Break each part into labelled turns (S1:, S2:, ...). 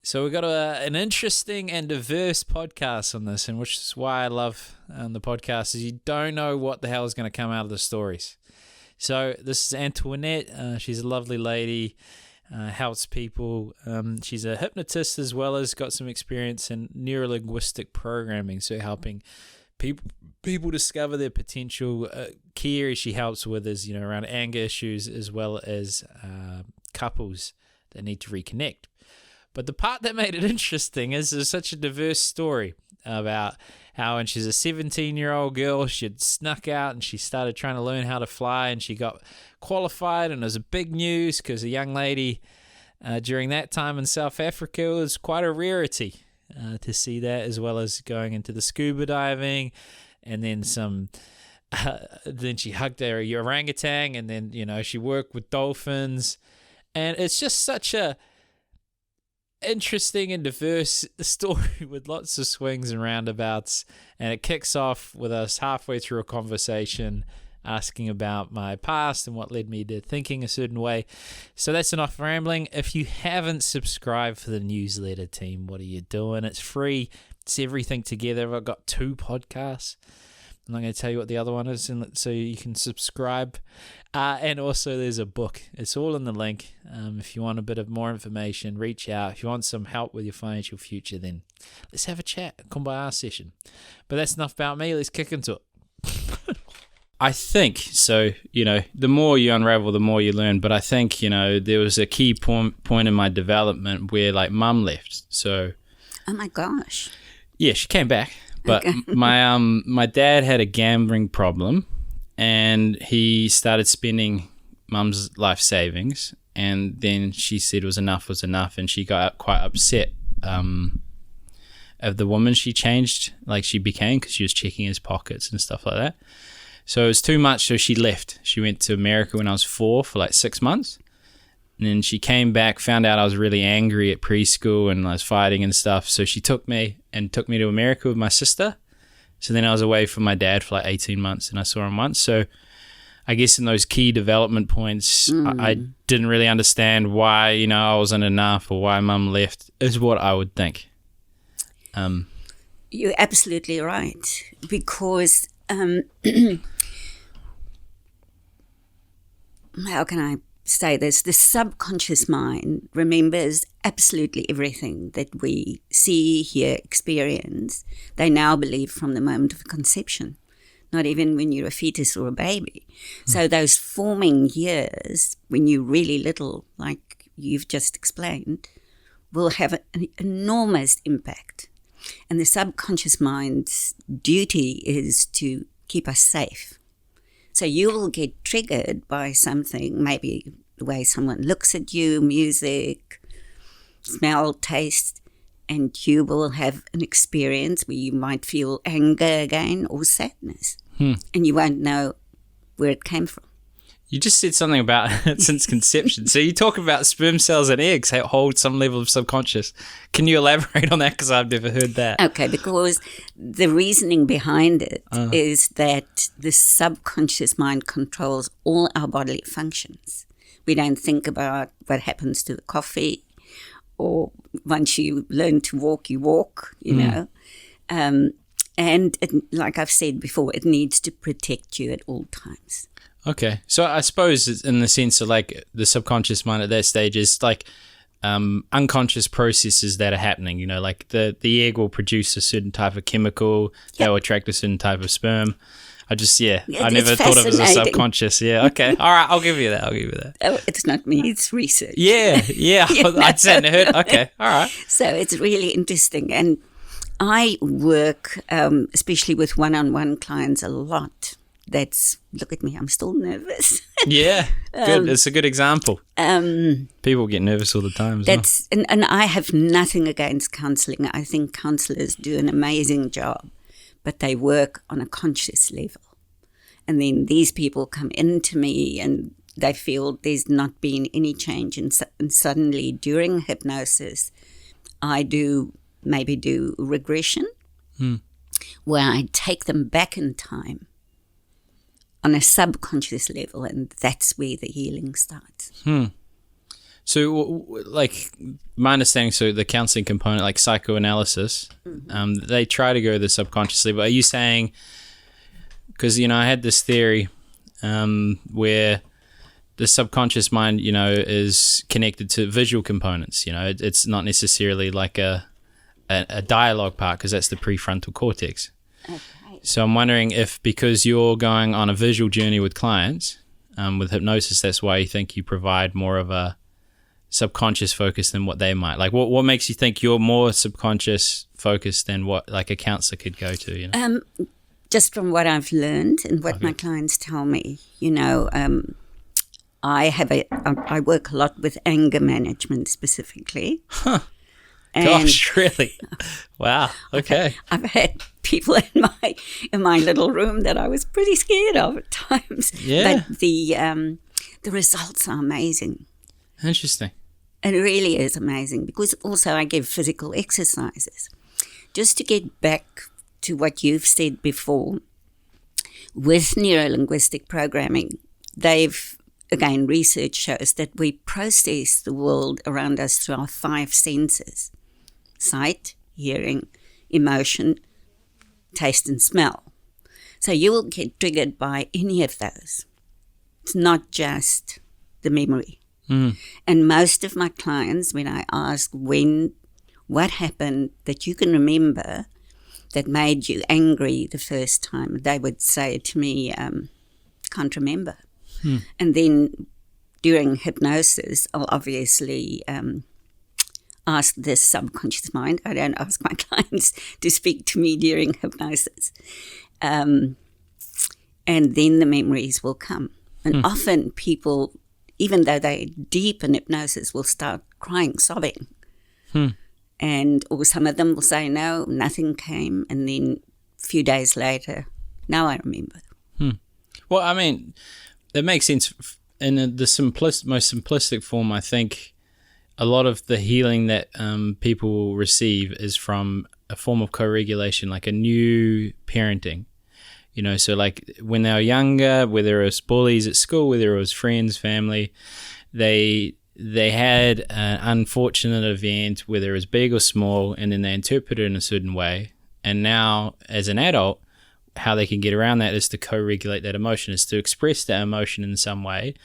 S1: So we've got an interesting and diverse podcast on this, and which is why I love the podcast, is you don't know what the hell is going to come out of the stories. So this is Antoinette. She's a lovely lady, helps people. She's a hypnotist as well as got some experience in neuro-linguistic programming, so helping people discover their potential. Key areas she helps with is, around anger issues as well as couples that need to reconnect. But the part that made it interesting is there's such a diverse story about how when she's a 17-year-old girl, she had snuck out and she started trying to learn how to fly, and she got qualified, and it was a big news because a young lady during that time in South Africa was quite a rarity to see that, as well as going into the scuba diving, and then then she hugged her orangutan, and then she worked with dolphins, and it's just such a interesting and diverse story with lots of swings and roundabouts. And it kicks off with us halfway through a conversation asking about my past and what led me to thinking a certain way. So that's enough rambling. If you haven't subscribed for the newsletter, team, what are you doing? It's free. It's everything together. I've got 2 podcasts. I'm not going to tell you what the other one is, so you can subscribe. And also there's a book. It's all in the link. If you want a bit of more information, reach out. If you want some help with your financial future, then let's have a chat. Come by our session. But that's enough about me. Let's kick into it. I think, so, the more you unravel, the more you learn. But I think, there was a key point in my development where, Mum left. So,
S2: oh my gosh.
S1: Yeah, she came back. But okay. my dad had a gambling problem, and he started spending Mum's life savings, and then she said was enough, and she got quite upset of the woman she changed, she became, because she was checking his pockets and stuff like that. So it was too much, so she left. She went to America when I was 4 for 6 months. And then she came back, found out I was really angry at preschool and I was fighting and stuff. So she took me to America with my sister. So then I was away from my dad for 18 months, and I saw him once. So I guess in those key development points, I didn't really understand why, I wasn't enough or why Mum left, is what I would think.
S2: You're absolutely right. Because, how can I say this? The subconscious mind remembers absolutely everything that we see, hear, experience. They now believe from the moment of conception, not even when you're a fetus or a baby. So those forming years, when you're really little, like you've just explained, will have an enormous impact. And the subconscious mind's duty is to keep us safe. So you will get triggered by something, maybe the way someone looks at you, music, smell, taste, and you will have an experience where you might feel anger again or sadness. And you won't know where it came from.
S1: You just said something about it since conception. So you talk about sperm cells and eggs hold some level of subconscious. Can you elaborate on that? Because I've never heard that.
S2: Okay, because the reasoning behind it is that the subconscious mind controls all our bodily functions. We don't think about what happens to the coffee, or once you learn to walk, you walk, you know. And it, like I've said before, it needs to protect you at all times.
S1: Okay. So I suppose it's in the sense of the subconscious mind at that stage is unconscious processes that are happening, the egg will produce a certain type of chemical that will attract a certain type of sperm. I never thought of it as a subconscious. Yeah. Okay. All right. I'll give you that. Oh,
S2: it's not me. It's research.
S1: Yeah. I'd say heard. Okay. All right.
S2: So it's really interesting. And I work, especially with one-on-one clients, a lot. Look at me, I'm still nervous.
S1: Yeah, good. It's a good example. People get nervous all the time.
S2: And I have nothing against counselling. I think counsellors do an amazing job, but they work on a conscious level. And then these people come into me and they feel there's not been any change. And suddenly during hypnosis, I maybe do regression, where I take them back in time on a subconscious level, and that's where the healing starts.
S1: So, like, my understanding, so the counseling component, like psychoanalysis, they try to go to the subconsciously, but are you saying, because, I had this theory where the subconscious mind, is connected to visual components, it's not necessarily like a dialogue part, because that's the prefrontal cortex. Okay. So I'm wondering if, because you're going on a visual journey with clients, with hypnosis, that's why you think you provide more of a subconscious focus than what they might. Like, what makes you think you're more subconscious focused than what, like, a counselor could go to,
S2: Just from what I've learned and what my clients tell me, I work a lot with anger management specifically.
S1: Huh. Gosh, really? Wow. Okay.
S2: I've had people in my little room that I was pretty scared of at times.
S1: Yeah.
S2: But the results are amazing.
S1: Interesting.
S2: It really is amazing, because also I give physical exercises. Just to get back to what you've said before, with neuro-linguistic programming, again, research shows that we process the world around us through our 5 senses: sight, hearing, emotion, taste, and smell. So you will get triggered by any of those. It's not just the memory. And most of my clients, when I ask what happened that you can remember that made you angry the first time, they would say to me, can't remember. And then during hypnosis, I'll obviously ask this subconscious mind. I don't ask my clients to speak to me during hypnosis. And then the memories will come. And often people, even though they're deep in hypnosis, will start crying, sobbing. Or some of them will say, no, nothing came. And then a few days later, now I remember.
S1: Well, I mean, it makes sense. In the most simplistic form, I think a lot of the healing that people will receive is from a form of co-regulation, like a new parenting. So like when they were younger, whether it was bullies at school, whether it was friends, family, they had an unfortunate event, whether it was big or small, and then they interpret it in a certain way. And now, as an adult, how they can get around that is to co-regulate that emotion, is to express that emotion in some way,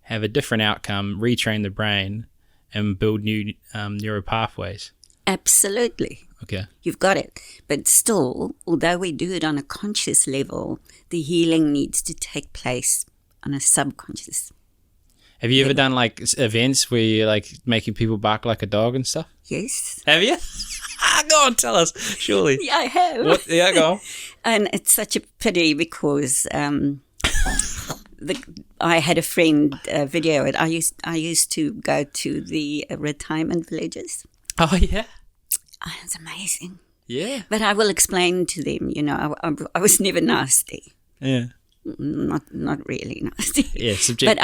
S1: have a different outcome, retrain the brain, and build new neural pathways.
S2: Absolutely.
S1: Okay.
S2: You've got it. But still, although we do it on a conscious level, the healing needs to take place on a subconscious.
S1: Have you ever done like events where you're like making people bark like a dog and stuff?
S2: Yes.
S1: Have you? Go on, tell us, surely.
S2: Yeah, I have.
S1: What? Yeah, go on.
S2: And it's such a pity because I had a friend video it. I used to go to the retirement villages.
S1: Oh, yeah?
S2: Oh, it's amazing.
S1: Yeah.
S2: But I will explain to them, I was never nasty.
S1: Yeah.
S2: Not really nasty.
S1: Yeah, subjective.
S2: But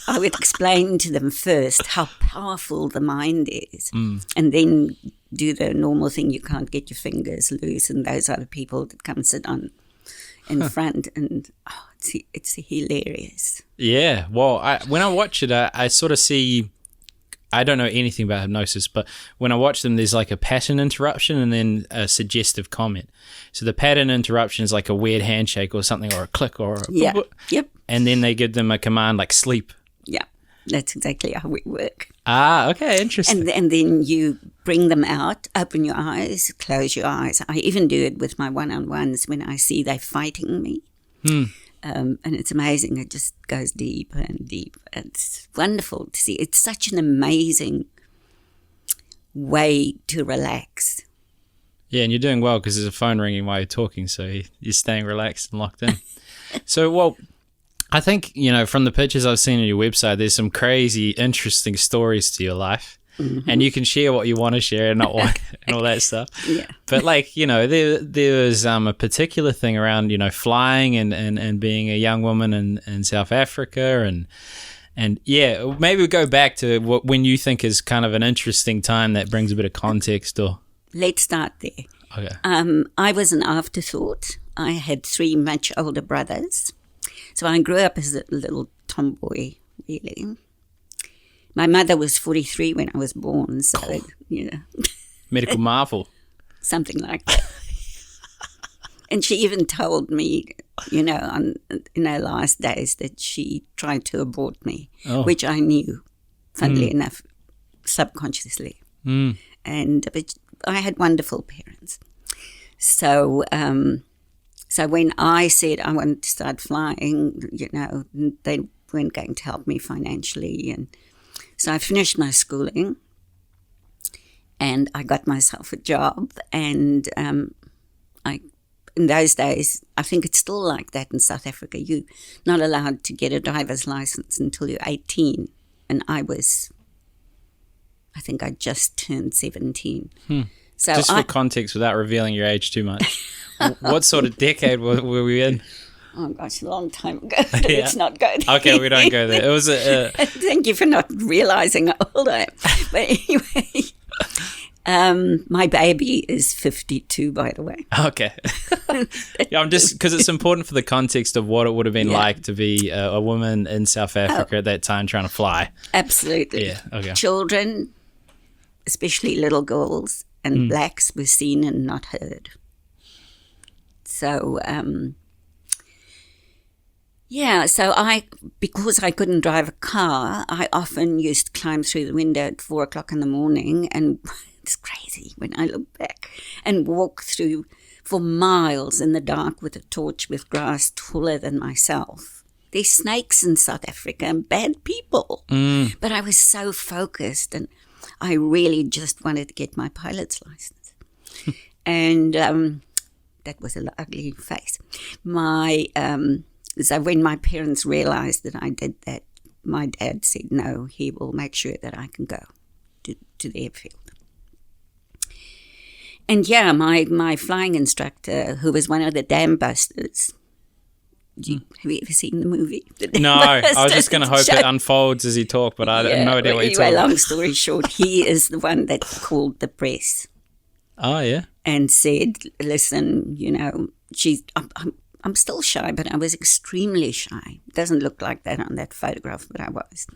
S2: I would explain to them first how powerful the mind is, and then do the normal thing. You can't get your fingers loose, and those are the people that come sit on in front, and it's hilarious.
S1: Yeah. Well, when I watch it, I sort of see. I don't know anything about hypnosis, but when I watch them, there's like a pattern interruption and then a suggestive comment. So the pattern interruption is like a weird handshake or something, or a click, or
S2: Yep.
S1: And then they give them a command like sleep.
S2: Yeah, that's exactly how we work.
S1: Ah, okay, interesting.
S2: And then you bring them out, open your eyes, close your eyes. I even do it with my one-on-ones when I see they're fighting me. And it's amazing. It just goes deeper and deeper. It's wonderful to see. It's such an amazing way to relax.
S1: Yeah, and you're doing well because there's a phone ringing while you're talking, so you're staying relaxed and locked in. So, well, I think, from the pictures I've seen on your website, there's some crazy, interesting stories to your life. And you can share what you want to share and not what, and all that stuff.
S2: Yeah.
S1: But there was a particular thing around, flying and being a young woman in South Africa and yeah, maybe we'll go back to when you think is kind of an interesting time that brings a bit of context or.
S2: Let's start there.
S1: Okay.
S2: I was an afterthought. I had 3 much older brothers. So I grew up as a little tomboy, really. My mother was 43 when I was born, so,
S1: Medical marvel.
S2: something like that. And she even told me, in her last days that she tried to abort me, which I knew, funnily enough, subconsciously. But I had wonderful parents. So when I said I wanted to start flying, they weren't going to help me financially. And so I finished my schooling and I got myself a job. And in those days, I think it's still like that in South Africa. You're not allowed to get a driver's license until you're 18. And I think I just turned 17. So
S1: just for context, without revealing your age too much, what sort of decade were we in?
S2: Oh gosh, a long time ago. Let's not go there.
S1: Okay, we don't go there. It was
S2: Thank you for not realizing how old I am. But anyway, my baby is 52, by the way.
S1: Okay. I'm just because it's important for the context of what it would have been like to be a woman in South Africa at that time trying to fly.
S2: Absolutely.
S1: Yeah. Okay.
S2: Children, especially little girls and blacks, were seen and not heard. So, because I couldn't drive a car, I often used to climb through the window at 4 o'clock in the morning, and it's crazy when I look back, and walk through for miles in the dark with a torch with grass taller than myself. There's snakes in South Africa and bad people. But I was so focused, and I really just wanted to get my pilot's license. And that was an ugly face. So when my parents realized that I did that, my dad said, no, he will make sure that I can go to the airfield. And my flying instructor, who was one of the Dam Busters, have you ever seen the movie?
S1: No, I was just going to hope it unfolds as you talk, but I have no idea what you're talking about.
S2: Long story short, he is the one that called the press.
S1: Oh, yeah?
S2: And said, listen, I'm still shy, but I was extremely shy. It doesn't look like that on that photograph, but I was.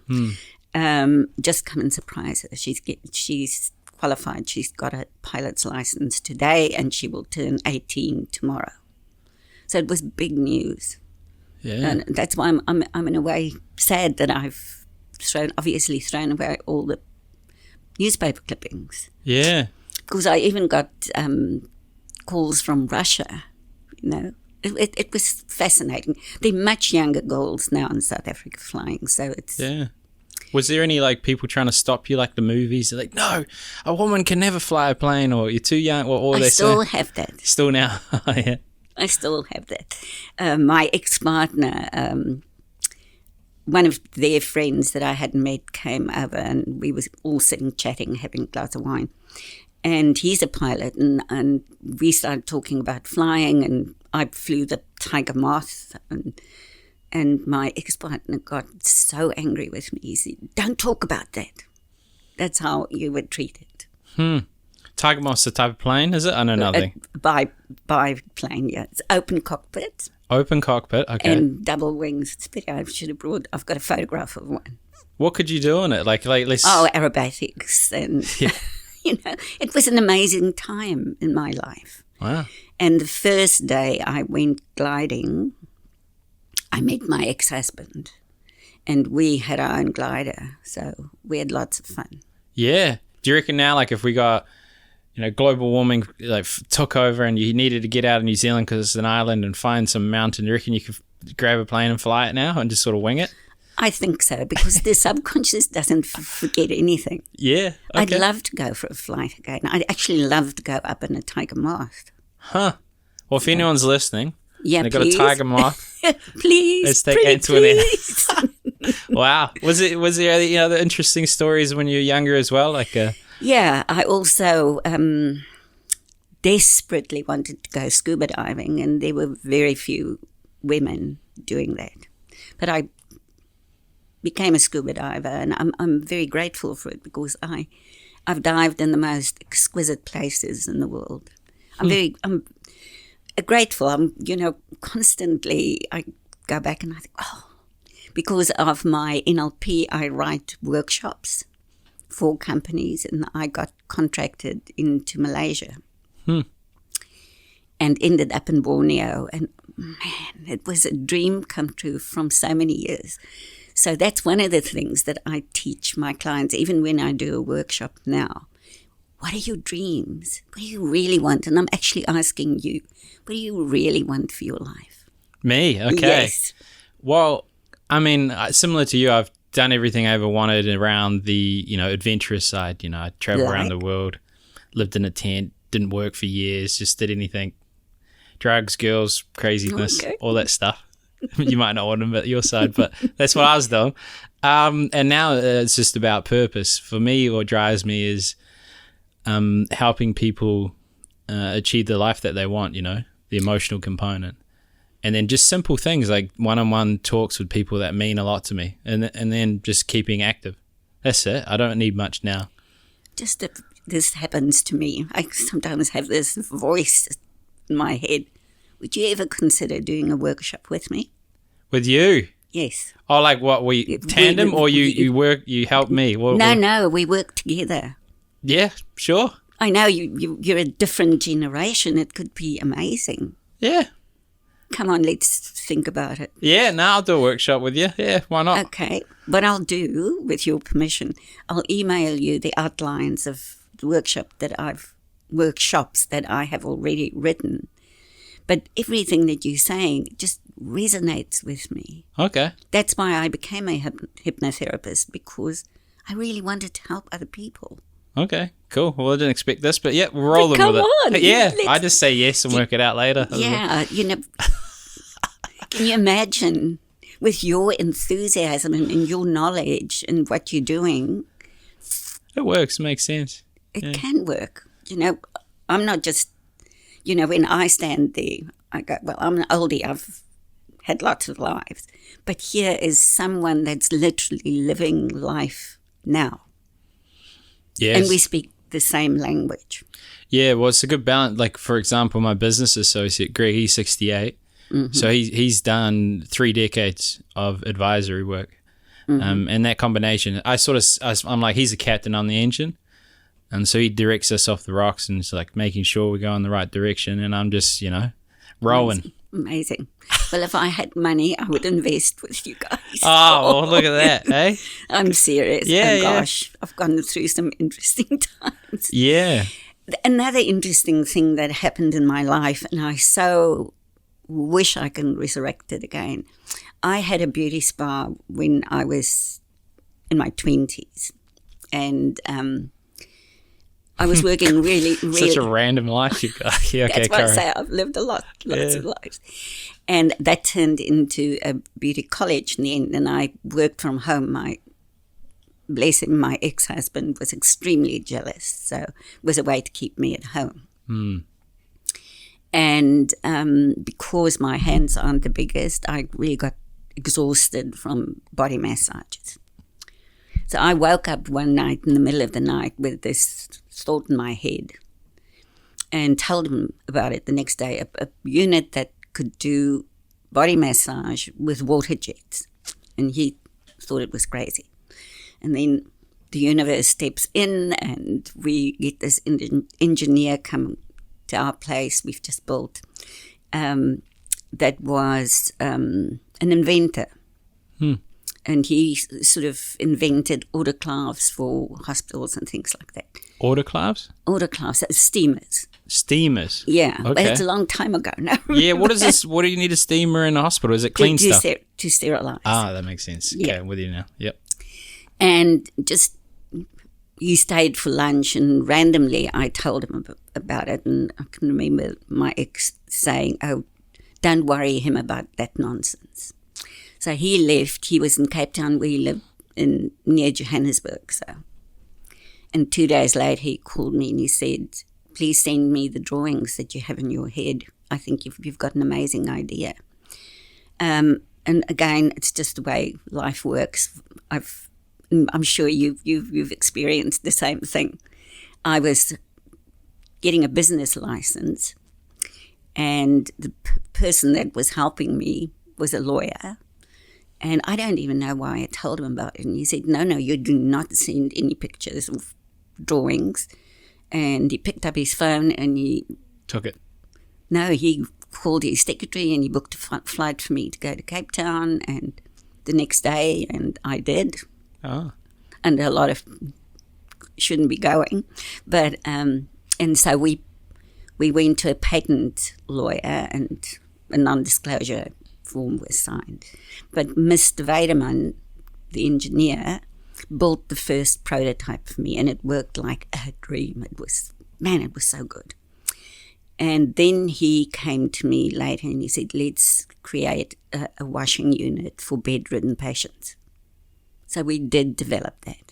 S2: Just come and surprise her. She's qualified. She's got a pilot's license today, and she will turn 18 tomorrow. So it was big news. Yeah. And that's why I'm in a way sad that I've obviously thrown away all the newspaper clippings.
S1: Yeah.
S2: Because I even got calls from Russia, It was fascinating. They're much younger girls now in South Africa flying, so it's...
S1: Yeah. Was there any, people trying to stop you, like the movies? They're like, no, a woman can never fly a plane, or you're too young, or
S2: I still have that.
S1: Still now? Yeah.
S2: I still have that. My ex-partner, one of their friends that I hadn't met came over, and we were all sitting chatting, having a glass of wine. And he's a pilot, and we started talking about flying, and I flew the tiger moth, and my ex-partner got so angry with me. He said, don't talk about that. That's how you would treat it.
S1: Tiger moth's the type of plane, is it? I know nothing.
S2: Biplane, yeah. It's open cockpit.
S1: Open cockpit, okay.
S2: And double wings. I've got a photograph of one.
S1: What could you do on it? Let's...
S2: Oh, aerobatics and...
S1: Yeah.
S2: It was an amazing time in my life.
S1: Wow.
S2: And the first day I went gliding, I met my ex-husband, and we had our own glider, so we had lots of fun. Yeah.
S1: Do you reckon now, if we got, global warming took over and you needed to get out of New Zealand because it's an island and find some mountain, do you reckon you could grab a plane and fly it now and just sort of wing it?
S2: I think so, because the subconscious doesn't forget anything.
S1: Yeah, okay.
S2: I'd love to go for a flight again. I'd actually love to go up in a tiger moth.
S1: Huh. Well, if anyone's listening,
S2: yeah,
S1: they've got a tiger moth.
S2: Please,
S1: let's take Antoinette. Wow. Was there any other interesting stories when you were younger as well?
S2: Yeah, I also desperately wanted to go scuba diving, and there were very few women doing that. But I became a scuba diver, and I'm very grateful for it, because I've dived in the most exquisite places in the world. I'm grateful. Constantly I go back and I think, because of my NLP, I write workshops for companies, and I got contracted into Malaysia and ended up in Borneo. And man, it was a dream come true from so many years. So that's one of the things that I teach my clients, even when I do a workshop now. What are your dreams? What do you really want? And I'm actually asking you, what do you really want for your life?
S1: Me? Okay.
S2: Yes.
S1: Well, I mean, similar to you, I've done everything I ever wanted around the, adventurous side. I traveled around the world, lived in a tent, didn't work for years, just did anything. Drugs, girls, craziness, all that stuff. You might not want them at your side, but that's what I was doing. And now it's just about purpose. For me, what drives me is helping people achieve the life that they want, the emotional component. And then just simple things like one-on-one talks with people that mean a lot to me. And then just keeping active. That's it. I don't need much now.
S2: Just that this happens to me. I sometimes have this voice in my head. Would you ever consider doing a workshop with me?
S1: With you?
S2: Yes.
S1: Oh, like what? We tandem, or you help me?
S2: No, we work together.
S1: Yeah, sure.
S2: I know you're a different generation. It could be amazing.
S1: Yeah.
S2: Come on, let's think about it.
S1: Yeah, no, I'll do a workshop with you. Yeah, why not?
S2: Okay. What I'll do, with your permission, I'll email you the outlines of the workshops that I have already written. But everything that you're saying just resonates with me.
S1: Okay.
S2: That's why I became a hypnotherapist, because I really wanted to help other people.
S1: Okay, cool. Well, I didn't expect this, but yeah, we're rolling with it.
S2: Come on.
S1: Yeah, I just say yes and work it out later.
S2: Yeah, can you imagine, with your enthusiasm and your knowledge and what you're doing?
S1: It works, makes sense.
S2: It can work. I'm not just, when I stand there, I go, well, I'm an oldie, I've had lots of lives. But here is someone that's literally living life now.
S1: Yes.
S2: And we speak the same language.
S1: Yeah, well, it's a good balance. Like, for example, my business associate, Greg, he's 68. Mm-hmm. So he's done 3 decades of advisory work. Mm-hmm. And that combination, I'm like, he's a captain on the engine. And so he directs us off the rocks and it's like making sure we go in the right direction. And I'm just, rolling.
S2: Amazing. Well, if I had money, I would invest with you guys.
S1: Oh, well, look at that, eh?
S2: I'm serious.
S1: Yeah,
S2: gosh, I've gone through some interesting times.
S1: Yeah.
S2: Another interesting thing that happened in my life, and I so wish I can resurrect it again. I had a beauty spa when I was in my 20s. And I was working really...
S1: Such a random life you've got. Yeah, okay,
S2: that's why I say I've lived lots of lives. And that turned into a beauty college in the end, and I worked from home. Bless him, my ex-husband was extremely jealous, so it was a way to keep me at home. Mm. And because my hands aren't the biggest, I really got exhausted from body massages. So I woke up one night in the middle of the night with this thought in my head and told him about it the next day, a unit that could do body massage with water jets. And he thought it was crazy. And then the universe steps in and we get this engineer come to our place we've just built that was an inventor. And he sort of invented autoclaves for hospitals and things like that.
S1: Autoclaves?
S2: Autoclaves, steamers.
S1: Steamers?
S2: Yeah,
S1: okay.
S2: But it's a long time ago now.
S1: Yeah, what is this? What do you need a steamer in a hospital? Is it clean stuff?
S2: To sterilize.
S1: Ah, that makes sense. Okay, I'm with you now. Yep.
S2: And just, he stayed for lunch and randomly I told him about it, and I can remember my ex saying, oh, don't worry him about that nonsense. So he left. He was in Cape Town, where he lived near Johannesburg. And 2 days later, he called me and he said, please send me the drawings that you have in your head. I think you've got an amazing idea. And again, it's just the way life works. I'm sure you've experienced the same thing. I was getting a business license, and the person that was helping me was a lawyer. And I don't even know why I told him about it. And he said, no, you do not send any pictures of drawings. And he picked up his phone and he...
S1: Took it.
S2: No, he called his secretary and he booked a flight for me to go to Cape Town and the next day, and I did.
S1: Oh.
S2: And a lot of shouldn't be going. But, and so we went to a patent lawyer and a non-disclosure form was signed. But Mr. Weideman, the engineer, built the first prototype for me, and it worked like a dream. It was so good. And then he came to me later and he said, let's create a washing unit for bedridden patients. So we did develop that.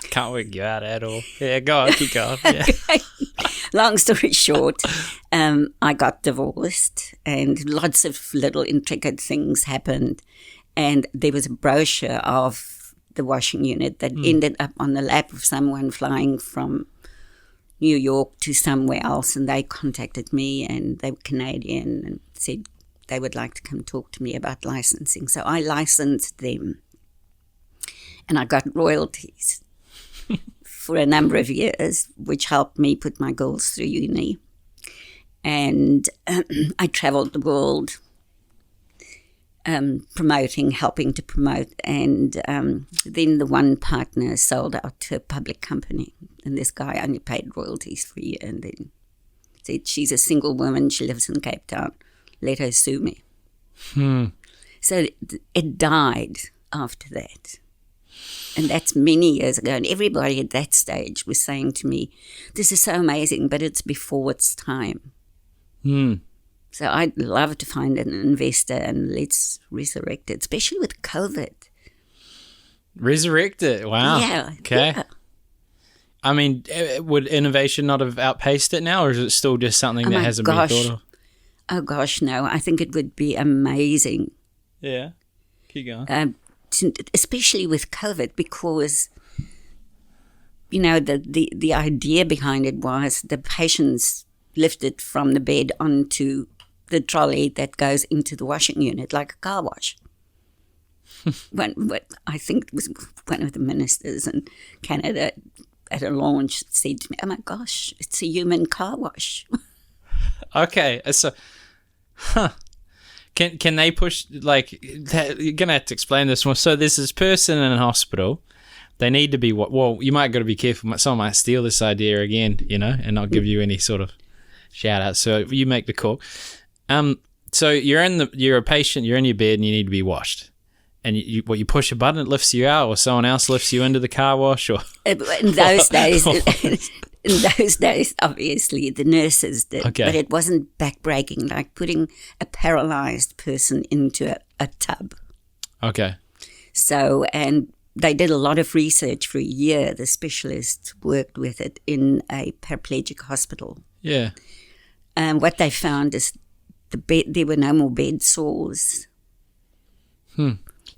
S1: Can't work you out at all. Yeah, go on, keep going. Yeah.
S2: Long story short, I got divorced and lots of little intricate things happened. And there was a brochure of the washing unit that ended up on the lap of someone flying from New York to somewhere else. And they contacted me, and they were Canadian, and said they would like to come talk to me about licensing. So I licensed them. And I got royalties for a number of years, which helped me put my girls through uni. And I traveled the world helping to promote. And then the one partner sold out to a public company. And this guy only paid royalties for a year and then said, she's a single woman, she lives in Cape Town, let her sue me. So it died after that. And that's many years ago. And everybody at that stage was saying to me, this is so amazing, but it's before its time. So I'd love to find an investor and let's resurrect it, especially with COVID.
S1: Resurrect it? Wow.
S2: Yeah.
S1: Okay.
S2: Yeah.
S1: I mean, would innovation not have outpaced it now, or is it still just something that hasn't been thought of?
S2: Oh, gosh, no. I think it would be amazing.
S1: Yeah. Keep going.
S2: Especially with COVID, because, you know, the idea behind it was the patients lifted from the bed onto the trolley that goes into the washing unit like a car wash. I think it was one of the ministers in Canada at a launch said to me, oh my gosh, it's a human car wash.
S1: Okay, so, Can they push, like, you're going to have to explain this one. So there's this person in a hospital. They need to be, well, you might got to be careful. Someone might steal this idea again, you know, and not give you any sort of shout out. So you make the call. So you're a patient, you're in your bed and you need to be washed. And you push a button, it lifts you out, or someone else lifts you into the car wash, or
S2: in those days, obviously the nurses did, but it wasn't backbreaking like putting a paralyzed person into a tub.
S1: Okay.
S2: So, and they did a lot of research for a year. The specialists worked with it in a paraplegic hospital.
S1: Yeah.
S2: And what they found is there were no more bed sores.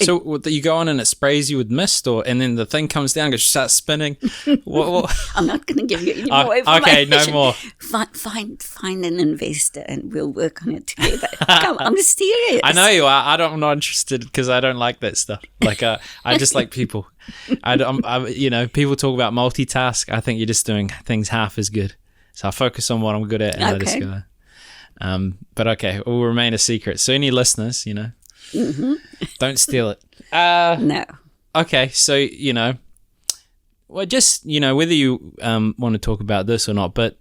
S1: So you go on and it sprays you with mist, and then the thing comes down and starts spinning. What?
S2: I'm not going to give you any more information.
S1: Okay, no more.
S2: Find an investor and we'll work on it together. Come, I'm serious.
S1: I know you are. I'm not interested because I don't like that stuff. Like I just like people. People talk about multitask. I think you're just doing things half as good. So I focus on what I'm good at and let us go. But okay, it will remain a secret. So any listeners, you know. Mm-hmm. Don't steal it.
S2: No.
S1: Okay, so, well, just, whether you want to talk about this or not, but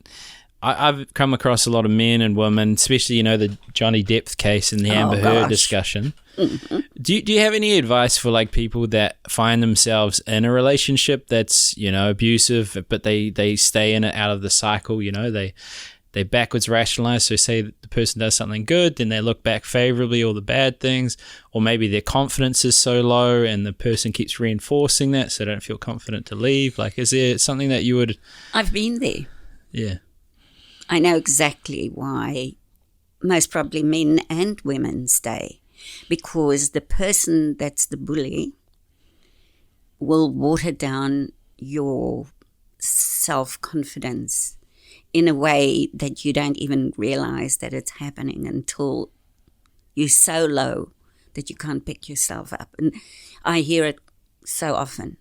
S1: I've come across a lot of men and women, especially, the Johnny Depp case and the Amber Heard discussion. Mm-hmm. Do you have any advice for, like, people that find themselves in a relationship that's, abusive, but they stay in it out of the cycle, they backwards rationalize, so say that the person does something good, then they look back favorably all the bad things, or maybe their confidence is so low and the person keeps reinforcing that so they don't feel confident to leave. Like, is there something that you would...
S2: I've been there.
S1: Yeah.
S2: I know exactly why most probably men and women stay, because the person that's the bully will water down your self-confidence in a way that you don't even realize that it's happening until You're so low that you can't pick yourself up. And I hear it so often.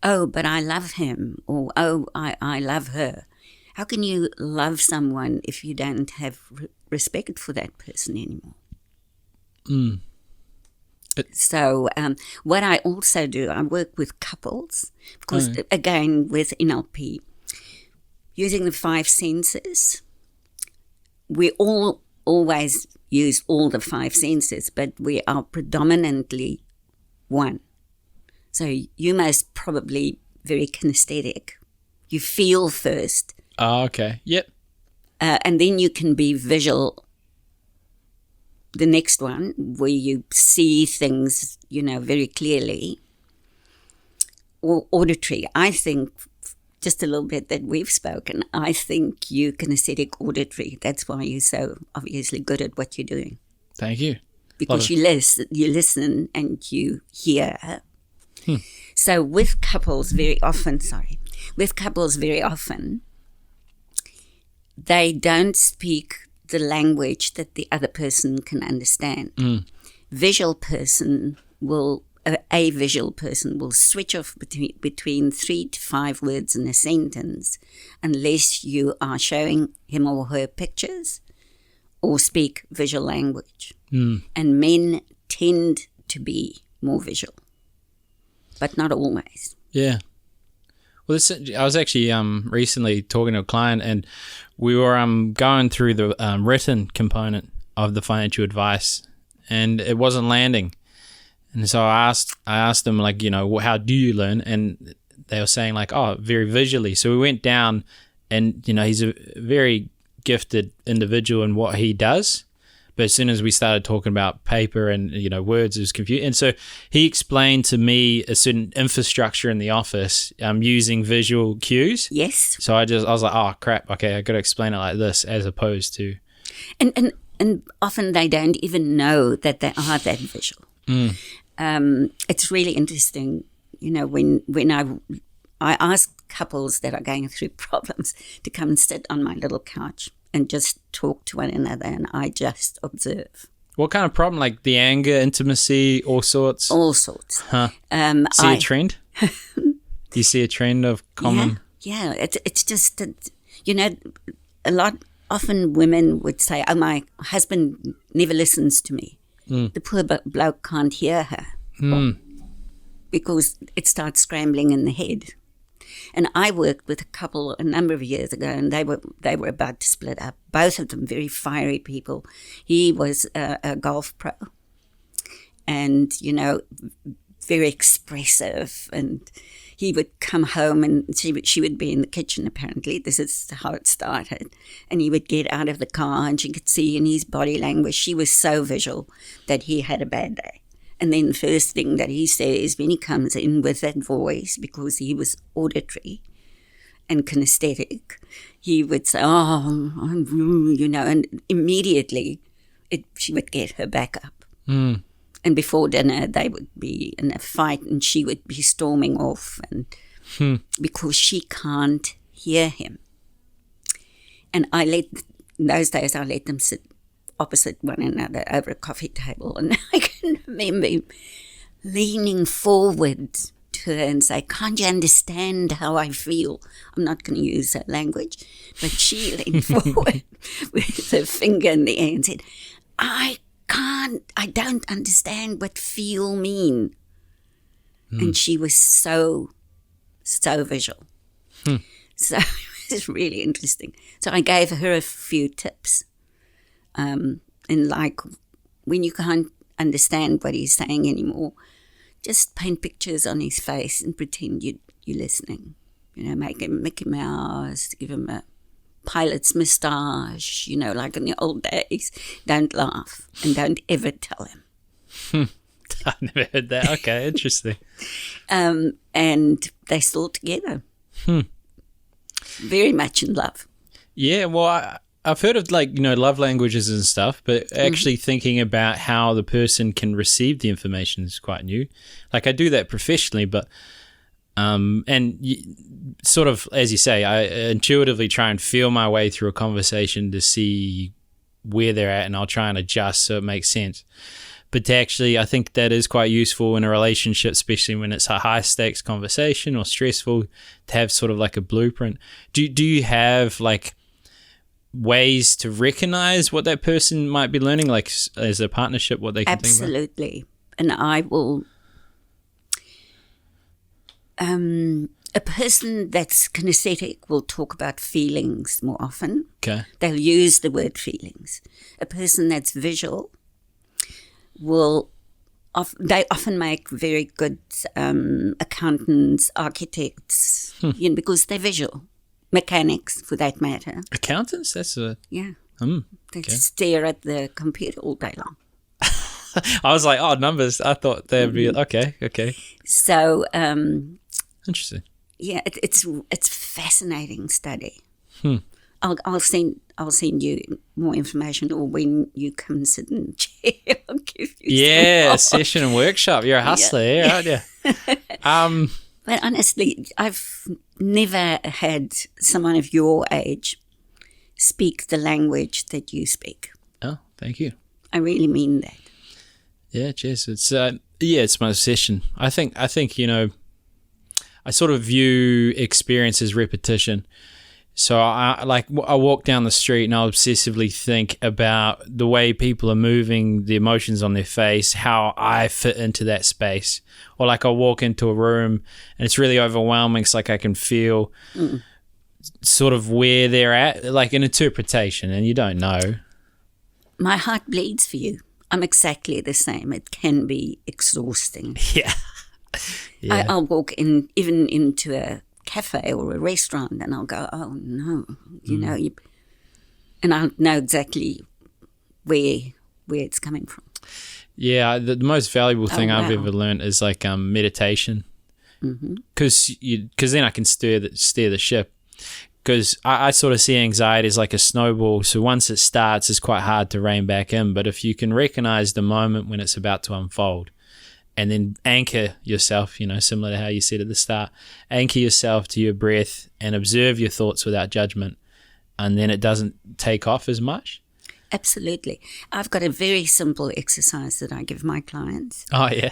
S2: Oh, but I love him. Or, oh, I love her. How can you love someone if you don't have respect for that person anymore? So what I also do, I work with couples, because again, with NLP, using the 5 senses, we all always use all the 5 senses, but we are predominantly one. So you most probably very kinesthetic. You feel first.
S1: Oh, okay. Yep.
S2: And then you can be visual. The next one, where you see things, very clearly. Or auditory. I think, just a little bit that we've spoken, I think you kinesthetic auditory. That's why you're so obviously good at what you're doing.
S1: Thank you.
S2: Because you listen and you hear. So with couples very often, they don't speak the language that the other person can understand. A visual person will switch off between 3 to 5 words in a sentence unless you are showing him or her pictures or speak visual language. And men tend to be more visual, but not always.
S1: Yeah. Well, I was actually recently talking to a client, and we were going through the written component of the financial advice, and it wasn't landing. And so I asked them, like, how do you learn? And they were saying, like, oh, very visually. So we went down, and he's a very gifted individual in what he does. But as soon as we started talking about paper and, words, it was confusing. And so he explained to me a certain infrastructure in the office using visual cues.
S2: Yes.
S1: So I was like, oh, crap. Okay, I got to explain it like this as opposed to.
S2: And often they don't even know that they are that visual. It's really interesting, when I ask couples that are going through problems to come and sit on my little couch and just talk to one another, and I just observe.
S1: What kind of problem? Like the anger, intimacy, all sorts?
S2: All sorts.
S1: Huh. See a trend? You see a trend of common?
S2: Yeah. It's just that, often women would say, oh, my husband never listens to me. The poor bloke can't hear her because it starts scrambling in the head. And I worked with a couple a number of years ago, and they were about to split up. Both of them very fiery people. He was a golf pro, and very expressive. And he would come home, and she would be in the kitchen. Apparently, this is how it started. And he would get out of the car, and she could see in his body language she was so visual that he had a bad day. And then the first thing that he says when he comes in with that voice, because he was auditory and kinesthetic, he would say, oh, and immediately she would get her back up. And before dinner, they would be in a fight, and she would be storming off, and because she can't hear him. And in those days, I let them sit opposite one another over a coffee table, and I can remember him leaning forward to her and say, can't you understand how I feel? I'm not going to use that language, but she leaned forward with her finger in the air and said, I don't understand what feel mean. And she was so visual. So it was really interesting. So I gave her a few tips. And like, when you can't understand what he's saying anymore, just paint pictures on his face and pretend you're listening. Make him Mickey Mouse, give him a pilot's moustache, like in the old days. Don't laugh, and don't ever tell him.
S1: I never heard that. Okay, interesting.
S2: And they're still together. Very much in love.
S1: Yeah, well, I've heard of love languages and stuff, but actually thinking about how the person can receive the information is quite new. Like I do that professionally, but sort of, as you say, I intuitively try and feel my way through a conversation to see where they're at and I'll try and adjust so it makes sense. But to actually, I think that is quite useful in a relationship, especially when it's a high stakes conversation or stressful, to have sort of like a blueprint. Do you have like ways to recognize what that person might be learning, like as a partnership, what they can think about?
S2: Absolutely. And I will, a person that's kinesthetic will talk about feelings more often.
S1: Okay.
S2: They'll use the word feelings. A person that's visual they often make very good accountants, architects, because they're visual. Mechanics, for that matter.
S1: Accountants? That's a...
S2: Yeah. They
S1: Okay.
S2: stare at the computer all day long.
S1: I was like, oh, numbers. I thought they'd be... Okay.
S2: So...
S1: Interesting.
S2: Yeah, it's fascinating study. I'll send you more information, or when you come sit in the chair, I'll give you
S1: Yeah,
S2: some
S1: a session and workshop. You're a hustler, aren't you?
S2: But honestly, I've never had someone of your age speak the language that you speak.
S1: Oh, thank you.
S2: I really mean that.
S1: Yeah, cheers. It's it's my obsession. I think I sort of view experience as repetition. So I walk down the street and I'll obsessively think about the way people are moving, the emotions on their face, how I fit into that space. Or like I'll walk into a room and it's really overwhelming. It's like I can feel sort of where they're at, like an interpretation, and you don't know.
S2: My heart bleeds for you. I'm exactly the same. It can be exhausting.
S1: Yeah.
S2: I'll walk even into a cafe or a restaurant and I'll go, oh no, and I'll know exactly where it's coming from.
S1: Yeah, the most valuable thing I've ever learned is like meditation, because then I can steer the ship. Because I sort of see anxiety as like a snowball. So once it starts, it's quite hard to rein back in. But if you can recognize the moment when it's about to unfold, and then anchor yourself, similar to how you said at the start, anchor yourself to your breath and observe your thoughts without judgment. And then it doesn't take off as much.
S2: Absolutely. I've got a very simple exercise that I give my clients.
S1: Oh, yeah.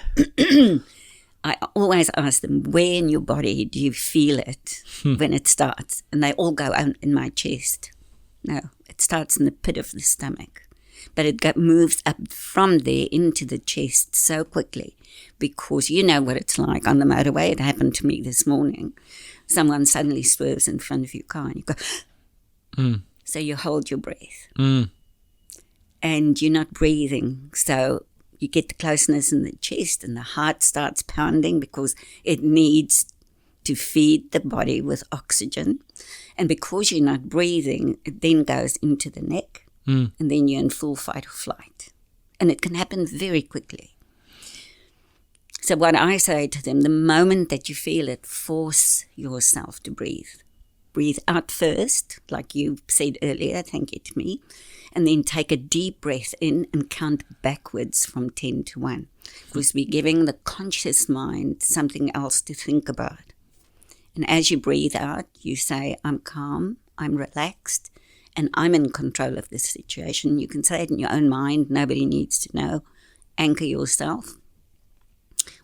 S2: I always ask them, where in your body do you feel it when it starts? And they all go, oh, in my chest. No, it starts in the pit of the stomach. But it moves up from there into the chest so quickly, because you know what it's like on the motorway. It happened to me this morning. Someone suddenly swerves in front of your car and you go, So you hold your breath. And you're not breathing. So you get the closeness in the chest and the heart starts pounding because it needs to feed the body with oxygen. And because you're not breathing, it then goes into the neck. And then you're in full fight or flight. And it can happen very quickly. So what I say to them, the moment that you feel it, force yourself to breathe. Breathe out first, like you said earlier, thank you to me. And then take a deep breath in and count backwards from 10 to 1. Because we're giving the conscious mind something else to think about. And as you breathe out, you say, I'm calm, I'm relaxed, and I'm in control of this situation. You can say it in your own mind. Nobody needs to know. Anchor yourself,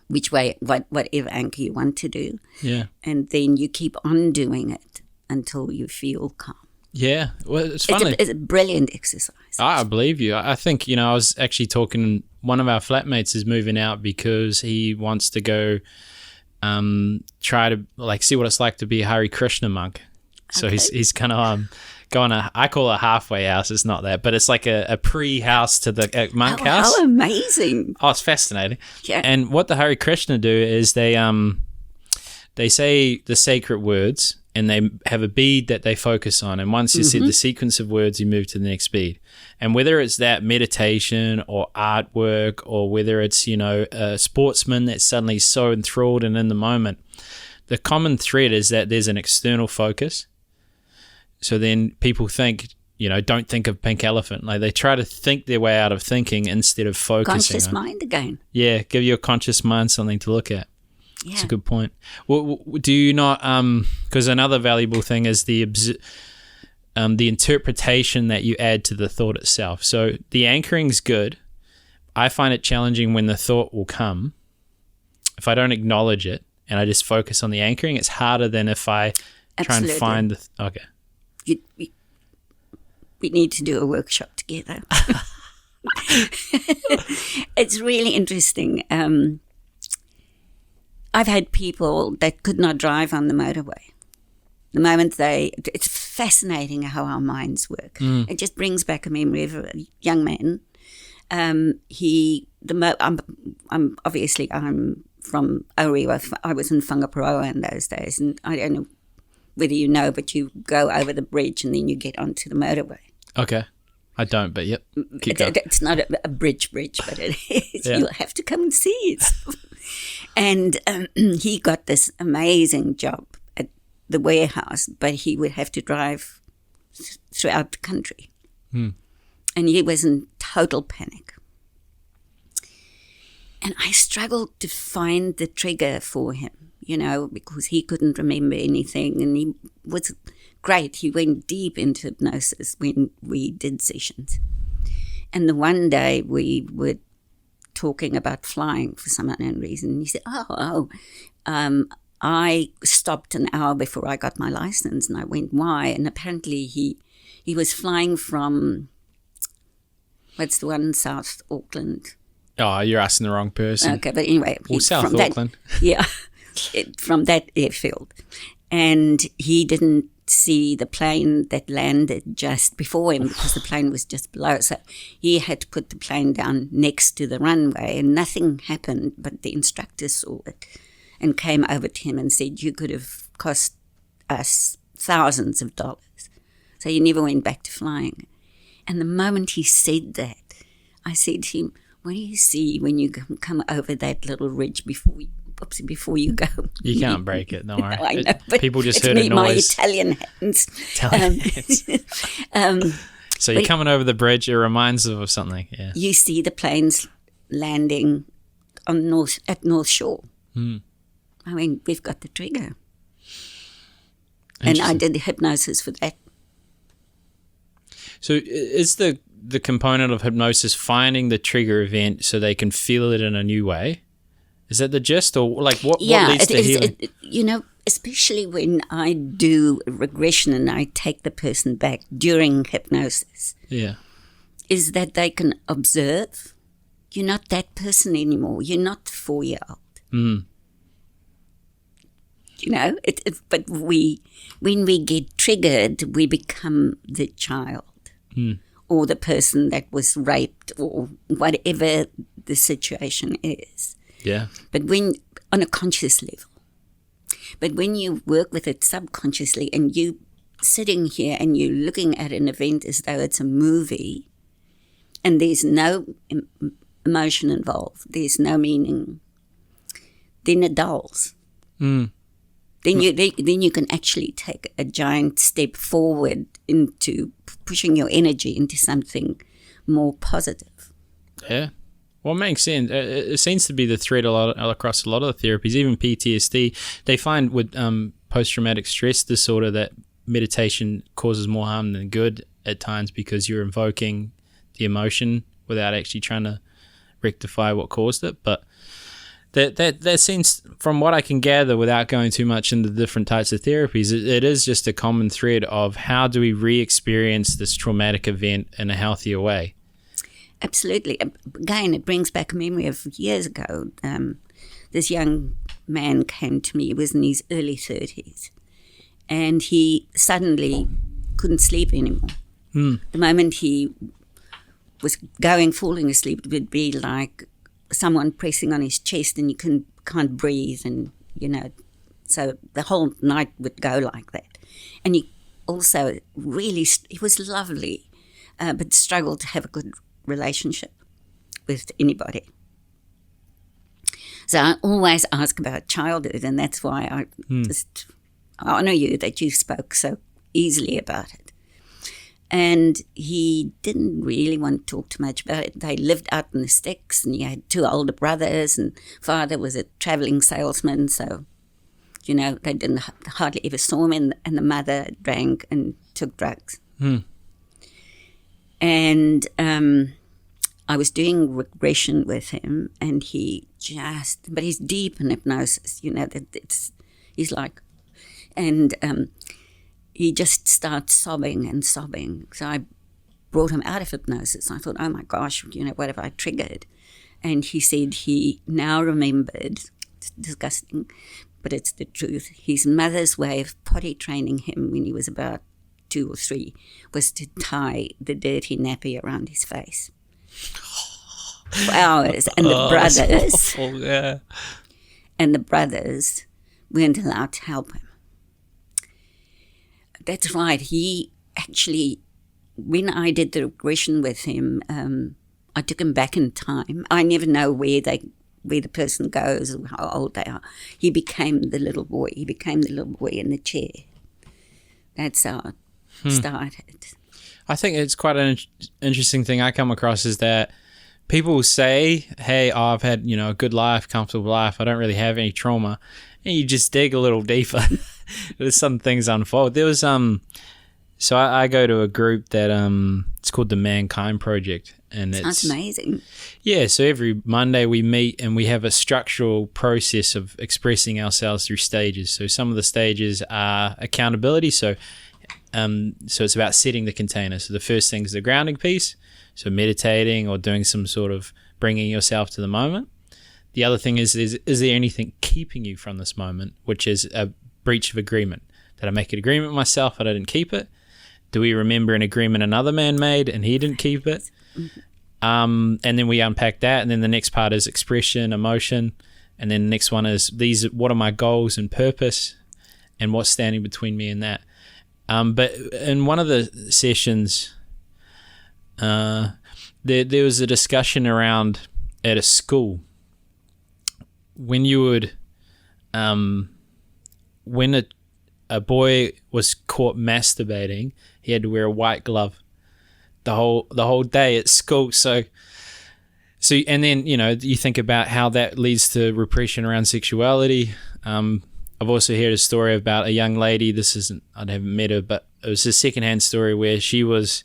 S2: whatever anchor you want to do.
S1: Yeah.
S2: And then you keep on doing it until you feel calm.
S1: Yeah. Well, it's funny.
S2: It's a brilliant exercise.
S1: I believe you. I think, I was actually talking, one of our flatmates is moving out because he wants to go try to see what it's like to be a Hare Krishna monk. So
S2: Okay.
S1: he's kind of going I call it a halfway house. It's not that, but it's like a pre-house to the monk house.
S2: How amazing.
S1: Oh, it's fascinating.
S2: Yeah.
S1: And what the Hare Krishna do is they say the sacred words and they have a bead that they focus on. And once you said the sequence of words, you move to the next bead. And whether it's that meditation or artwork, or whether it's, a sportsman that's suddenly so enthralled and in the moment, the common thread is that there's an external focus. So then people think, don't think of pink elephant. Like they try to think their way out of thinking instead of focusing.
S2: Conscious mind again.
S1: Yeah, give your conscious mind something to look at.
S2: Yeah.
S1: That's a good point. Well, do you not? Because another valuable thing is the interpretation that you add to the thought itself. So the anchoring's good. I find it challenging when the thought will come. If I don't acknowledge it and I just focus on the anchoring, it's harder than if I try and find the... Okay.
S2: We need to do a workshop together. It's really interesting. I've had people that could not drive on the motorway. The moment it's fascinating how our minds work. It just brings back a memory of a young man. I'm from Orewa. I was in Whangaparoa in those days, and I don't know whether you know, but you go over the bridge and then you get onto the motorway.
S1: Okay. I don't, but yep. Keep going.
S2: It's not a bridge, but it is.
S1: Yeah.
S2: You'll have to come and see it. And he got this amazing job at the warehouse, but he would have to drive throughout the country. And he was in total panic. And I struggled to find the trigger for him, because he couldn't remember anything. And he was great. He went deep into hypnosis when we did sessions. And the one day we were talking about flying for some unknown reason. And he said, I stopped an hour before I got my license. And I went, why? And apparently he was flying from, what's the one in South Auckland?
S1: Oh, you're asking the wrong person.
S2: Okay, but anyway.
S1: South Auckland.
S2: From that airfield. And he didn't see the plane that landed just before him because the plane was just below. So he had to put the plane down next to the runway and nothing happened, but the instructor saw it and came over to him and said, you could have cost us thousands of dollars. So he never went back to flying. And the moment he said that, I said to him, what do you see when you come over that little ridge before you go?
S1: You can't break it, don't worry.
S2: No, I know, but
S1: people just heard a noise.
S2: My Italian hands.
S1: So you're coming over the bridge, it reminds them of something. Yeah.
S2: You see the planes landing at North Shore. I mean, we've got the trigger. And I did the hypnosis for that.
S1: So is the component of hypnosis finding the trigger event so they can feel it in a new way? Is that the gist, or what leads to healing?
S2: Especially when I do regression and I take the person back during hypnosis. Yeah. Is that they can observe. You're not that person anymore. You're not the 4-year-old. But when we get triggered, we become the child. Or the person that was raped, or whatever the situation is. Yeah. But on a conscious level. But when you work with it subconsciously and you sitting here and you're looking at an event as though it's a movie and there's no emotion involved, there's no meaning, then it dulls. Then you can actually take a giant step forward into pushing your energy into something more positive.
S1: Yeah. Well, it makes sense. It seems to be the thread across a lot of the therapies, even PTSD. They find with post-traumatic stress disorder that meditation causes more harm than good at times because you're invoking the emotion without actually trying to rectify what caused it. But that seems, from what I can gather without going too much into the different types of therapies, it is just a common thread of how do we re-experience this traumatic event in a healthier way.
S2: Absolutely. Again, it brings back a memory of years ago. This young man came to me. He was in his early 30s. And he suddenly couldn't sleep anymore. The moment he was falling asleep, it would be like someone pressing on his chest and you can't breathe. And, so the whole night would go like that. And he also he was lovely, but struggled to have a good relationship with anybody. So I always ask about childhood, and that's why I just honor you that you spoke so easily about it. And he didn't really want to talk too much about it. They lived out in the sticks, and he had 2 older brothers, and father was a traveling salesman, so, they didn't hardly ever saw him, and the mother drank and took drugs. And I was doing regression with him, and but he's deep in hypnosis, he's like, and he just starts sobbing and sobbing. So I brought him out of hypnosis. I thought, oh my gosh, what have I triggered? And he said he now remembered, it's disgusting, but it's the truth, his mother's way of potty training him when he was about 2 or 3 was to tie the dirty nappy around his face for hours. And the brothers weren't allowed to help him. That's right. He actually, when I did the regression with him, I took him back in time. I never know where the person goes or how old they are. He became the little boy. He became the little boy in the chair. That's how it started.
S1: I think it's quite an interesting thing I come across is that people say, hey, I've had, a good life, comfortable life. I don't really have any trauma. And you just dig a little deeper. There's some things unfold. There was, so I go to a group that, it's called the Mankind Project. And
S2: Sounds amazing.
S1: Yeah, so every Monday we meet and we have a structural process of expressing ourselves through stages. So some of the stages are accountability. So it's about setting the container. So the first thing is the grounding piece. So meditating or doing some sort of bringing yourself to the moment. The other thing is there anything keeping you from this moment, which is a breach of agreement? Did I make an agreement with myself and I didn't keep it? Do we remember an agreement another man made and he didn't keep it? And then we unpack that, and then the next part is expression, emotion, and then the next one is what are my goals and purpose, and what's standing between me and that. But in one of the sessions, there was a discussion around at a school when you would, when a boy was caught masturbating, he had to wear a white glove the whole day at school. So and then you think about how that leads to repression around sexuality. I've also heard a story about a young lady. I haven't met her, but it was a secondhand story where she was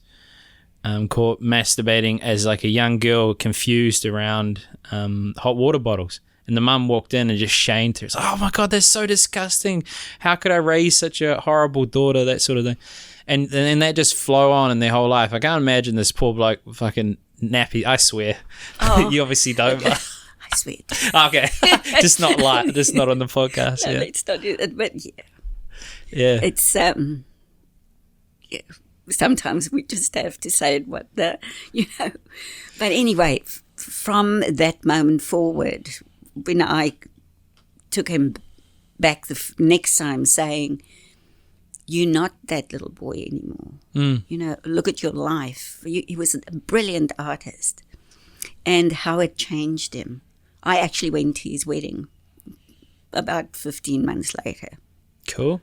S1: caught masturbating as like a young girl, confused around hot water bottles. And the mum walked in and just shamed her. It's like, oh my God, that's so disgusting. How could I raise such a horrible daughter? That sort of thing. And then that just flow on in their whole life. I can't imagine this poor bloke fucking nappy. I swear.
S2: Oh.
S1: You obviously don't.
S2: I swear.
S1: Okay. just not on the podcast.
S2: No,
S1: yeah.
S2: let's not do that. But
S1: yeah.
S2: It's sometimes we just have to say it But anyway, from that moment forward, when I took him back the next time saying, you're not that little boy anymore. Look at your life. He was a brilliant artist. And how it changed him. I actually went to his wedding about 15 months later.
S1: Cool.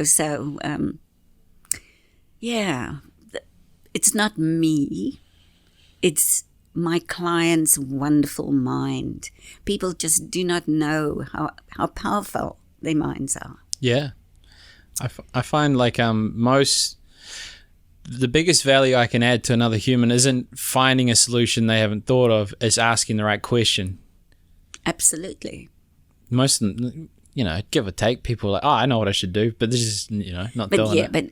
S2: So, it's not me. It's my client's wonderful mind. People just do not know how powerful their minds are.
S1: Yeah. I find like the biggest value I can add to another human isn't finding a solution they haven't thought of, it's asking the right question.
S2: Absolutely.
S1: Most of them, give or take, people are like, oh, I know what I should do, but this is, not doing it.
S2: But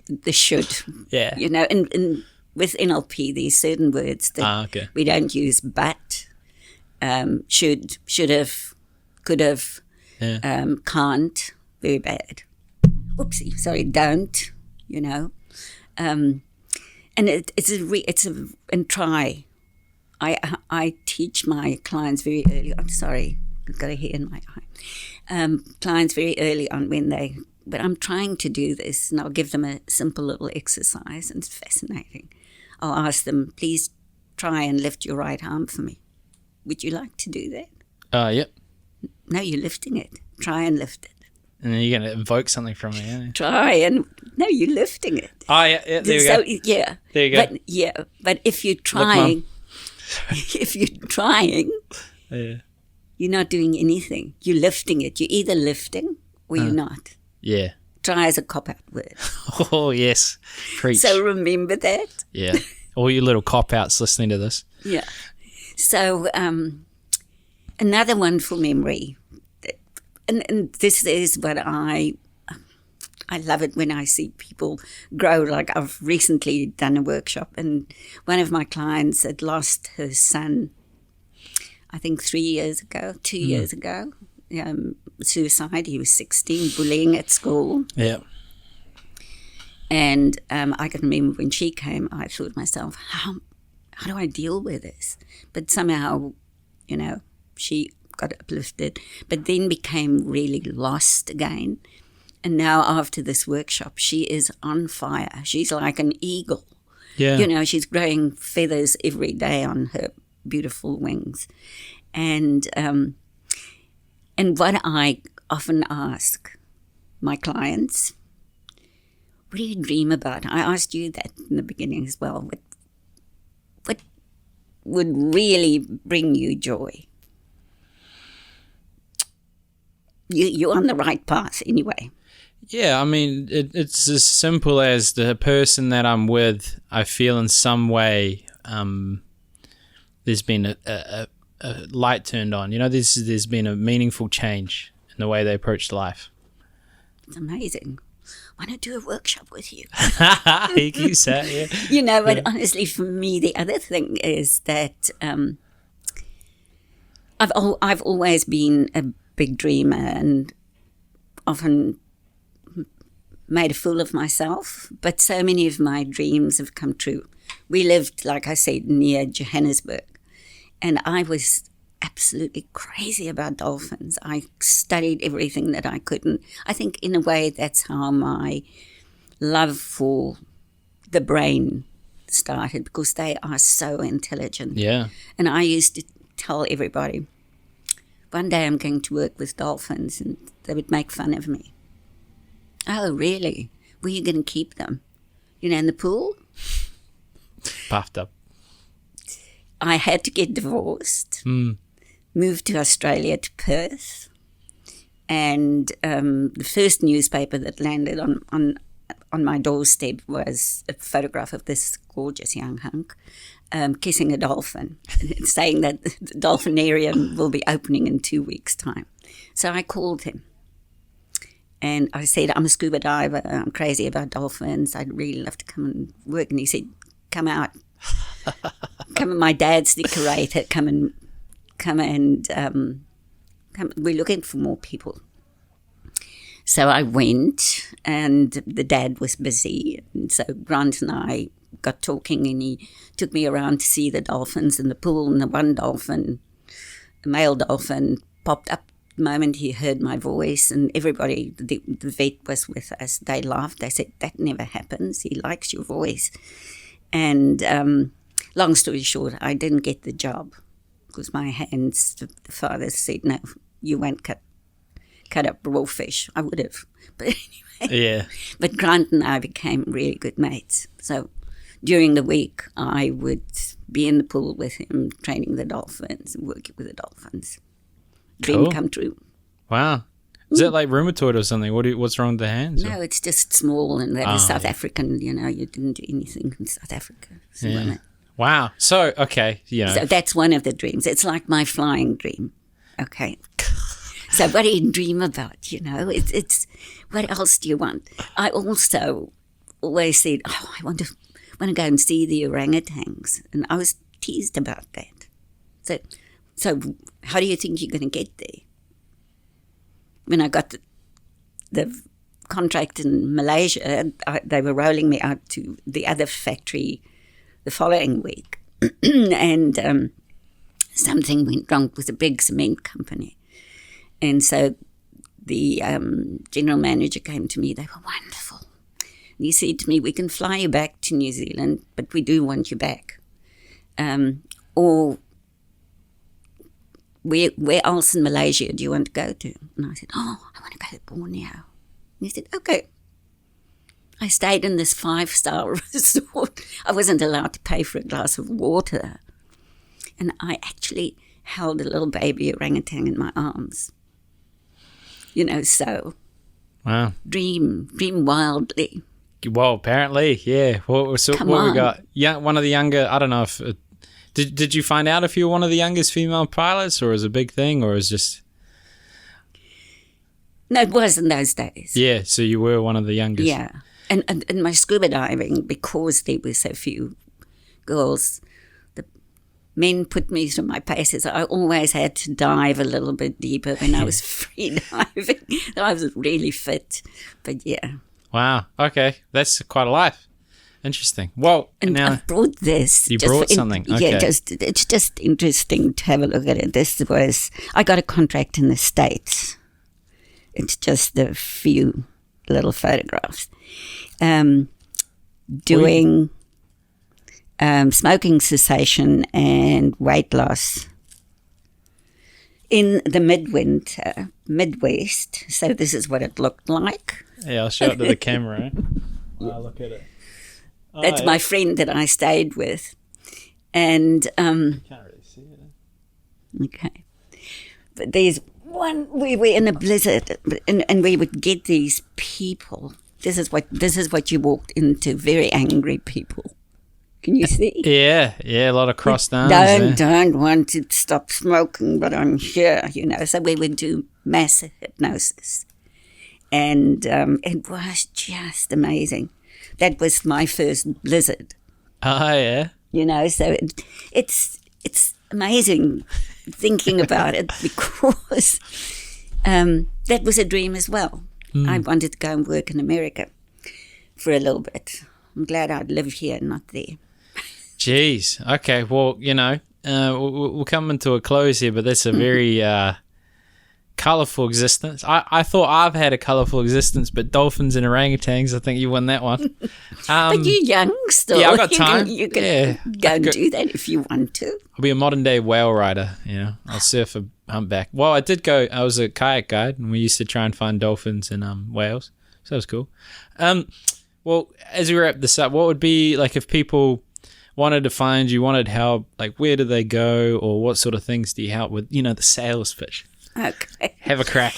S2: the should.
S1: Yeah.
S2: And with NLP, there's certain words that we don't use, but, should have, could have, can't, very bad. Oopsie, sorry, don't, and and try. I teach my clients very early. I'm sorry, I've got a hair in my eye. Clients very early on but I'm trying to do this, and I'll give them a simple little exercise, and it's fascinating. I'll ask them, please try and lift your right arm for me. Would you like to do that?
S1: Yep.
S2: No, you're lifting it. Try and lift it.
S1: And then you're going to invoke something from me,
S2: No, you're lifting it.
S1: Oh, yeah, there you go.
S2: Yeah.
S1: There you go.
S2: But if you're trying, you're not doing anything. You're lifting it. You're either lifting or you're not.
S1: Yeah.
S2: try as a cop-out word.
S1: Oh, yes. Preach.
S2: So remember that.
S1: Yeah. All you little cop-outs listening to this.
S2: Yeah. So another wonderful memory, and this is what I love it when I see people grow. Like I've recently done a workshop, and one of my clients had lost her son, I think 2 years ago, suicide. He was 16, bullying at school.
S1: Yeah.
S2: And I can remember when she came, I thought to myself, how do I deal with this? But somehow, she got uplifted, but then became really lost again. And now after this workshop, she is on fire. She's like an eagle.
S1: Yeah.
S2: She's growing feathers every day on her beautiful wings. And what I often ask my clients, what do you dream about? I asked you that in the beginning as well. What would really bring you joy? You're on the right path anyway.
S1: Yeah, I mean, it's as simple as the person that I'm with, I feel in some way there's been a light turned on. There's been a meaningful change in the way they approach life.
S2: It's amazing. I want to do a workshop with you.
S1: You said, yeah.
S2: But honestly, for me, the other thing is that I've always been a big dreamer and often made a fool of myself, but so many of my dreams have come true. We lived, like I said, near Johannesburg, and I was absolutely crazy about dolphins. I studied everything that I could, and I think in a way that's how my love for the brain started, because they are so intelligent.
S1: Yeah.
S2: And I used to tell everybody, one day I'm going to work with dolphins, and they would make fun of me. Oh, really? Were you going to keep them? In the pool?
S1: Puffed up.
S2: I had to get divorced, moved to Australia, to Perth, and the first newspaper that landed on my doorstep was a photograph of this gorgeous young hunk kissing a dolphin, saying that the dolphinarium will be opening in 2 weeks' time. So I called him. And I said, I'm a scuba diver. I'm crazy about dolphins. I'd really love to come and work. And he said, come out. Come, my dad's the curator. Come. We're looking for more people. So I went, and the dad was busy. And so Grant and I got talking, and he took me around to see the dolphins in the pool. And the one dolphin, a male dolphin, popped up the moment he heard my voice, and everybody, the vet was with us. They laughed. They said, that never happens. He likes your voice. And long story short, I didn't get the job because my hands, the father said, no, you won't cut up raw fish. I would have. But anyway.
S1: Yeah.
S2: But Grant and I became really good mates. So during the week, I would be in the pool with him, training the dolphins and working with the dolphins. Dream come true.
S1: Wow. Is that like rheumatoid or something? What's wrong with the hands?
S2: No, it's just small, and that is South African. You didn't do anything in South Africa.
S1: Yeah. Wow. So, okay.
S2: So that's one of the dreams. It's like my flying dream. Okay. So what do you dream about? It's what else do you want? I also always said, I want to go and see the orangutans, and I was teased about that. So how do you think you're going to get there? When I got the contract in Malaysia, they were rolling me out to the other factory the following week. And something went wrong with a big cement company. And so the general manager came to me. They were wonderful. And he said to me, we can fly you back to New Zealand, but we do want you back. Or where else in Malaysia do you want to go to? And I said, I want to go to Borneo. And he said, okay. I stayed in this 5-star resort. I wasn't allowed to pay for a glass of water. And I actually held a little baby orangutan in my arms. So.
S1: Wow.
S2: Dream wildly.
S1: Well, apparently, yeah. What we got? Yeah, one of the younger. I don't know if did you find out if you were one of the youngest female pilots, or is it a big thing, or is just?
S2: No, it was in those days.
S1: Yeah, so you were one of the youngest.
S2: Yeah, and in my scuba diving, because there were so few girls, the men put me through my paces. I always had to dive a little bit deeper when I was free diving. I was really fit, but yeah.
S1: Wow. Okay, that's quite a life. Interesting. Well,
S2: and
S1: now
S2: I brought this.
S1: You brought something. Okay.
S2: Yeah, it's just interesting to have a look at it. I got a contract in the States. It's just a few little photographs. Doing smoking cessation and weight loss in the Midwest. So this is what it looked like.
S1: Yeah, I'll show it to the camera. I'll look at it.
S2: That's my friend that I stayed with. And
S1: can't really see it.
S2: Okay. But there's one, we were in a blizzard and we would get these people. This is what you walked into, very angry people. Can you see?
S1: Yeah, a lot of crossed arms.
S2: Don't want to stop smoking, but I'm here, So we would do mass hypnosis. And it was just amazing. That was my first blizzard.
S1: Oh, yeah.
S2: So it's amazing thinking about it because that was a dream as well. I wanted to go and work in America for a little bit. I'm glad I'd live here, not there.
S1: Jeez. Okay. Well, we'll come into a close here, but that's a very colourful existence. I thought I've had a colourful existence, but dolphins and orangutans, I think you won that one.
S2: But you're young still.
S1: Yeah, I've got time.
S2: You can go and do that if you want to.
S1: I'll be a modern day whale rider, I'll surf a humpback. Well, I was a kayak guide, and we used to try and find dolphins and whales, so that was cool. Well, as we wrap this up, what would be, like, if people wanted to find you, wanted help, like, where do they go, or what sort of things do you help with, the sales pitch?
S2: Okay.
S1: Have a crack.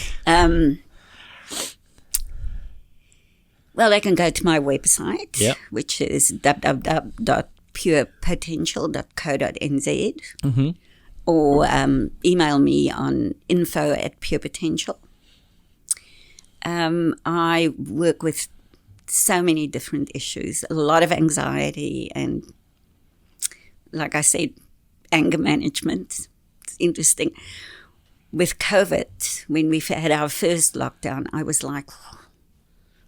S2: Well, they can go to my website,
S1: yep,
S2: which is www.purepotential.co.nz, or email me on info@purepotential. I work with so many different issues, a lot of anxiety and, like I said, anger management. It's interesting. With COVID, when we had our first lockdown, I was like,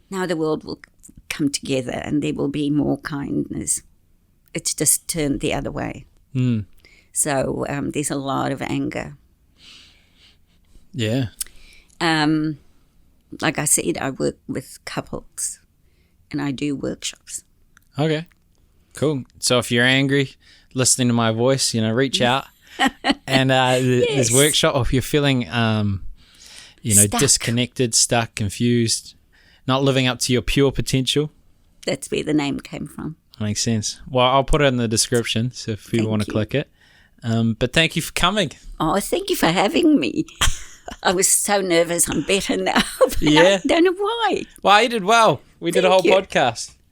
S2: now the world will come together and there will be more kindness. It's just turned the other way. So there's a lot of anger.
S1: Yeah.
S2: Like I said, I work with couples and I do workshops.
S1: Okay, cool. So if you're angry, listening to my voice, reach out. And this workshop, or if you're feeling,
S2: Stuck.
S1: disconnected, stuck, confused, not living up to your pure potential.
S2: That's where the name came from.
S1: Makes sense. Well, I'll put it in the description, so if people want to click it. But thank you for coming.
S2: Oh, thank you for having me. I was so nervous. I'm better now. But
S1: Yeah.
S2: I don't know why.
S1: Well, you did well. We did a whole podcast.